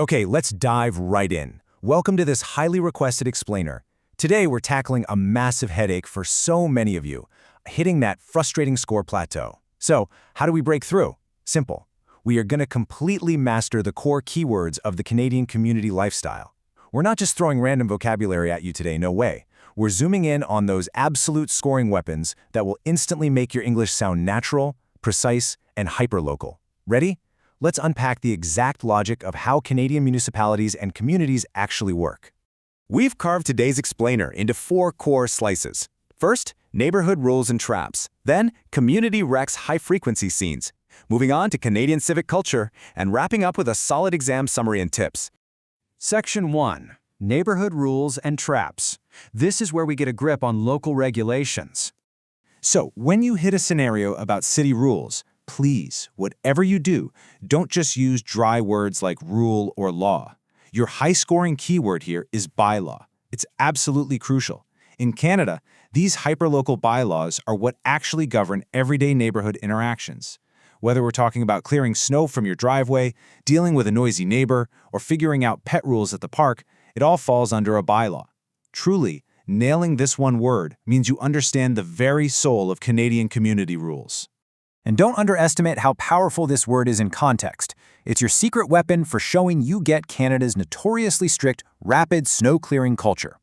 Okay, let's dive right in. Welcome to this highly requested explainer. Today we're tackling a massive headache for so many of you, hitting that frustrating score plateau. So, how do we break through? Simple. We are going to completely master the core keywords of the Canadian community lifestyle. We're not just throwing random vocabulary at you today, no way. We're zooming in on those absolute scoring weapons that will instantly make your English sound natural, precise, and hyperlocal. Ready? Let's unpack the exact logic of how Canadian municipalities and communities actually work. We've carved today's explainer into 4 core slices. First, neighborhood rules and traps. Then, community recs high-frequency scenes. Moving on to Canadian civic culture, and wrapping up with a solid exam summary and tips. Section 1. Neighborhood rules and traps. This is where we get a grip on local regulations. So, when you hit a scenario about city rules, please, whatever you do, don't just use dry words like rule or law. Your high-scoring keyword here is bylaw. It's absolutely crucial. In Canada, these hyperlocal bylaws are what actually govern everyday neighborhood interactions. Whether we're talking about clearing snow from your driveway, dealing with a noisy neighbor, or figuring out pet rules at the park, it all falls under a bylaw. Truly, nailing this one word means you understand the very soul of Canadian community rules. And don't underestimate how powerful this word is in context. It's your secret weapon for showing you get Canada's notoriously strict, rapid snow-clearing culture.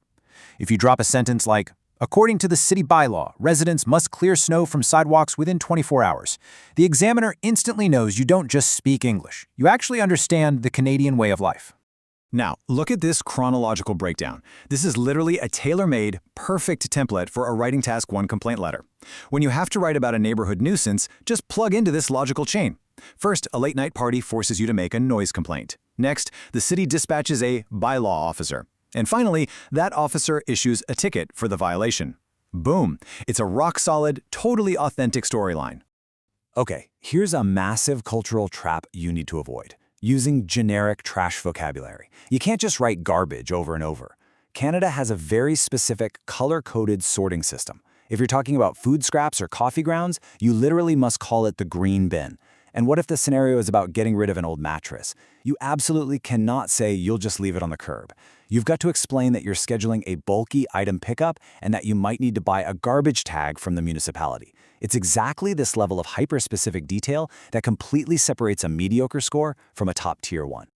If you drop a sentence like, according to the city bylaw, residents must clear snow from sidewalks within 24 hours, the examiner instantly knows you don't just speak English. You actually understand the Canadian way of life. Now, look at this chronological breakdown. This is literally a tailor-made, perfect template for a Writing Task 1 complaint letter. When you have to write about a neighborhood nuisance, just plug into this logical chain. First, a late-night party forces you to make a noise complaint. Next, the city dispatches a bylaw officer. And finally, that officer issues a ticket for the violation. Boom! It's a rock-solid, totally authentic storyline. Okay, here's a massive cultural trap you need to avoid. Using generic trash vocabulary. You can't just write garbage over and over. Canada has a very specific color-coded sorting system. If you're talking about food scraps or coffee grounds, you literally must call it the green bin. And what if the scenario is about getting rid of an old mattress? You absolutely cannot say you'll just leave it on the curb. You've got to explain that you're scheduling a bulky item pickup and that you might need to buy a garbage tag from the municipality. It's exactly this level of hyper-specific detail that completely separates a mediocre score from a top-tier one.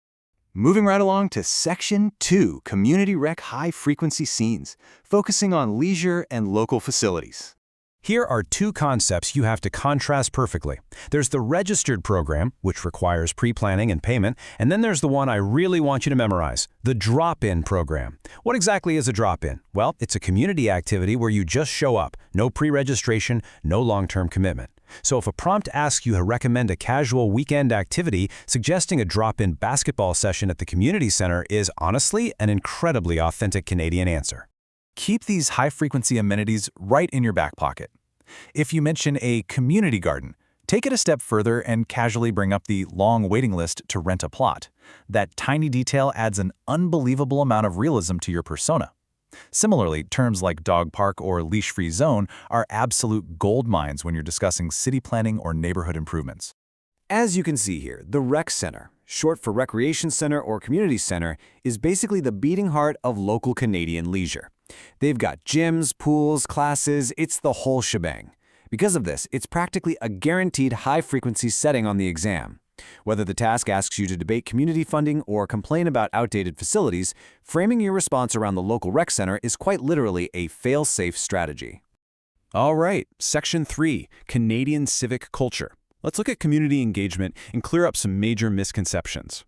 Moving right along to Section 2, Community Rec High-Frequency Scenes, focusing on leisure and local facilities. Here are 2 concepts you have to contrast perfectly. There's the registered program, which requires pre-planning and payment, and then there's the one I really want you to memorize, the drop-in program. What exactly is a drop-in? Well, it's a community activity where you just show up, no pre-registration, no long-term commitment. So if a prompt asks you to recommend a casual weekend activity, suggesting a drop-in basketball session at the community center is honestly an incredibly authentic Canadian answer. Keep these high-frequency amenities right in your back pocket. If you mention a community garden, take it a step further and casually bring up the long waiting list to rent a plot. That tiny detail adds an unbelievable amount of realism to your persona. Similarly, terms like dog park or leash-free zone are absolute gold mines when you're discussing city planning or neighborhood improvements. As you can see here, the Rec Center, short for Recreation Center or Community Center, is basically the beating heart of local Canadian leisure. They've got gyms, pools, classes, it's the whole shebang. Because of this, it's practically a guaranteed high-frequency setting on the exam. Whether the task asks you to debate community funding or complain about outdated facilities, framing your response around the local rec center is quite literally a fail-safe strategy. All right, Section 3, Canadian Civic Culture. Let's look at community engagement and clear up some major misconceptions.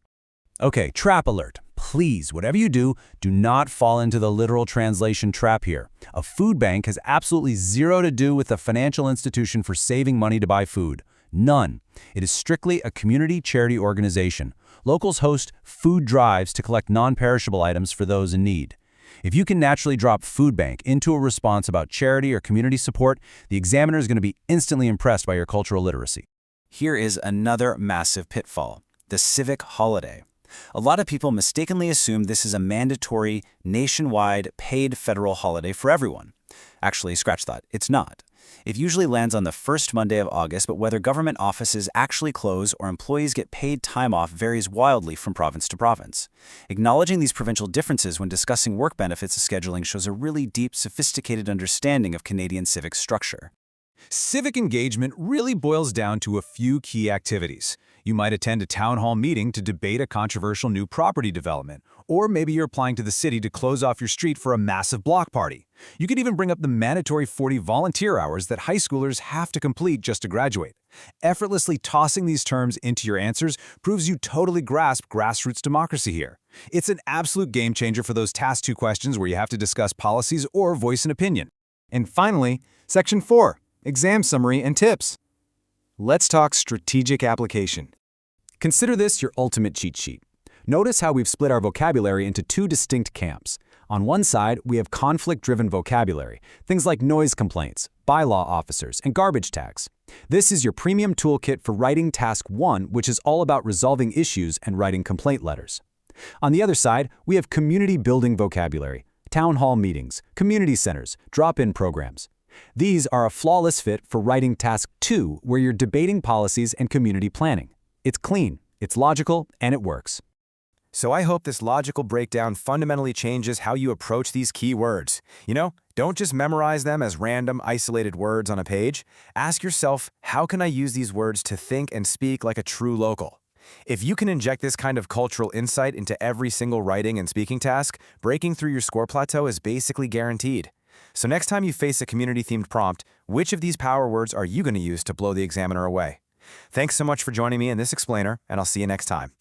Okay, trap alert. Please, whatever you do, do not fall into the literal translation trap here. A food bank has absolutely zero to do with a financial institution for saving money to buy food. None. It is strictly a community charity organization. Locals host food drives to collect non-perishable items for those in need. If you can naturally drop food bank into a response about charity or community support, the examiner is going to be instantly impressed by your cultural literacy. Here is another massive pitfall: the civic holiday. A lot of people mistakenly assume this is a mandatory, nationwide, paid federal holiday for everyone. Actually, scratch that, it's not. It usually lands on the first Monday of August, but whether government offices actually close or employees get paid time off varies wildly from province to province. Acknowledging these provincial differences when discussing work benefits scheduling shows a really deep, sophisticated understanding of Canadian civic structure. Civic engagement really boils down to a few key activities. You might attend a town hall meeting to debate a controversial new property development, or maybe you're applying to the city to close off your street for a massive block party. You could even bring up the mandatory 40 volunteer hours that high schoolers have to complete just to graduate. Effortlessly tossing these terms into your answers proves you totally grasp grassroots democracy here. It's an absolute game changer for those Task 2 questions where you have to discuss policies or voice an opinion. And finally, Section 4, Exam Summary and Tips. Let's talk strategic application. Consider this your ultimate cheat sheet. Notice how we've split our vocabulary into two distinct camps. On one side, we have conflict-driven vocabulary, things like noise complaints, bylaw officers, and garbage tags. This is your premium toolkit for writing Task 1, which is all about resolving issues and writing complaint letters. On the other side, we have community-building vocabulary, town hall meetings, community centers, drop-in programs. These are a flawless fit for writing Task 2, where you're debating policies and community planning. It's clean, it's logical, and it works. So I hope this logical breakdown fundamentally changes how you approach these key words. Don't just memorize them as random, isolated words on a page. Ask yourself, how can I use these words to think and speak like a true local? If you can inject this kind of cultural insight into every single writing and speaking task, breaking through your score plateau is basically guaranteed. So next time you face a community-themed prompt, which of these power words are you going to use to blow the examiner away? Thanks so much for joining me in this explainer, and I'll see you next time.